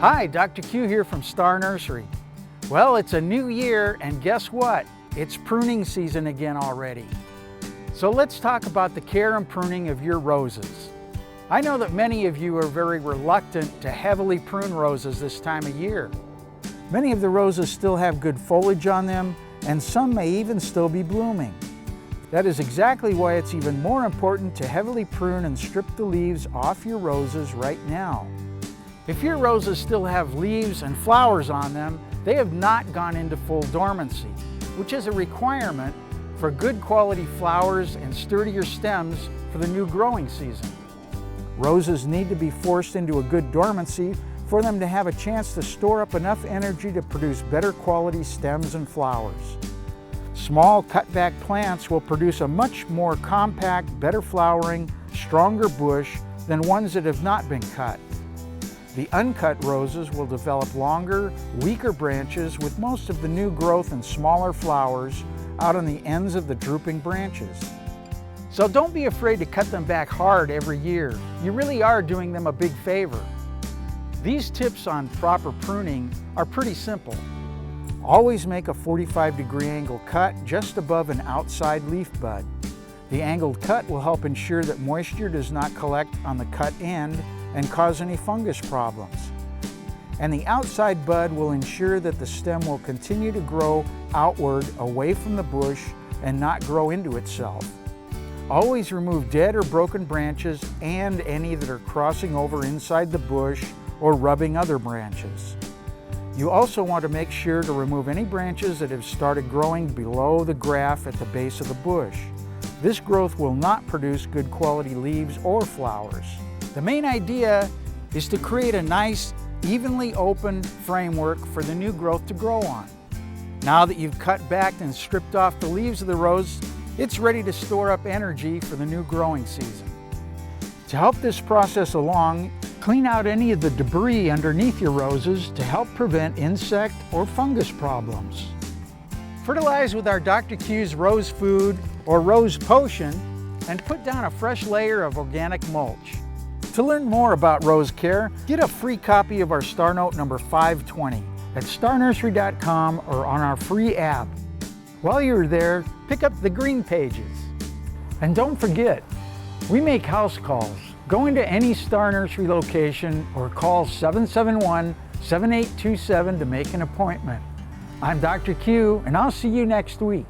Hi, Dr. Q here from Star Nursery. Well, it's a new year and guess what? It's pruning season again already. So let's talk about the care and pruning of your roses. I know that many of you are very reluctant to heavily prune roses this time of year. Many of the roses still have good foliage on them and some may even still be blooming. That is exactly why it's even more important to heavily prune and strip the leaves off your roses right now. If your roses still have leaves and flowers on them, they have not gone into full dormancy, which is a requirement for good quality flowers and sturdier stems for the new growing season. Roses need to be forced into a good dormancy for them to have a chance to store up enough energy to produce better quality stems and flowers. Small cutback plants will produce a much more compact, better flowering, stronger bush than ones that have not been cut. The uncut roses will develop longer, weaker branches with most of the new growth and smaller flowers out on the ends of the drooping branches. So don't be afraid to cut them back hard every year. You really are doing them a big favor. These tips on proper pruning are pretty simple. Always make a 45-degree angle cut just above an outside leaf bud. The angled cut will help ensure that moisture does not collect on the cut end and cause any fungus problems. And the outside bud will ensure that the stem will continue to grow outward away from the bush and not grow into itself. Always remove dead or broken branches and any that are crossing over inside the bush or rubbing other branches. You also want to make sure to remove any branches that have started growing below the graft at the base of the bush. This growth will not produce good quality leaves or flowers. The main idea is to create a nice, evenly open framework for the new growth to grow on. Now that you've cut back and stripped off the leaves of the rose, it's ready to store up energy for the new growing season. To help this process along, clean out any of the debris underneath your roses to help prevent insect or fungus problems. Fertilize with our Dr. Q's Rose Food or Rose Potion and put down a fresh layer of organic mulch. To learn more about rose care, get a free copy of our Star Note number 520 at starnursery.com or on our free app. While you're there, pick up the green pages. And don't forget, we make house calls. Go into any Star Nursery location or call 771-7827 to make an appointment. I'm Dr. Q, and I'll see you next week.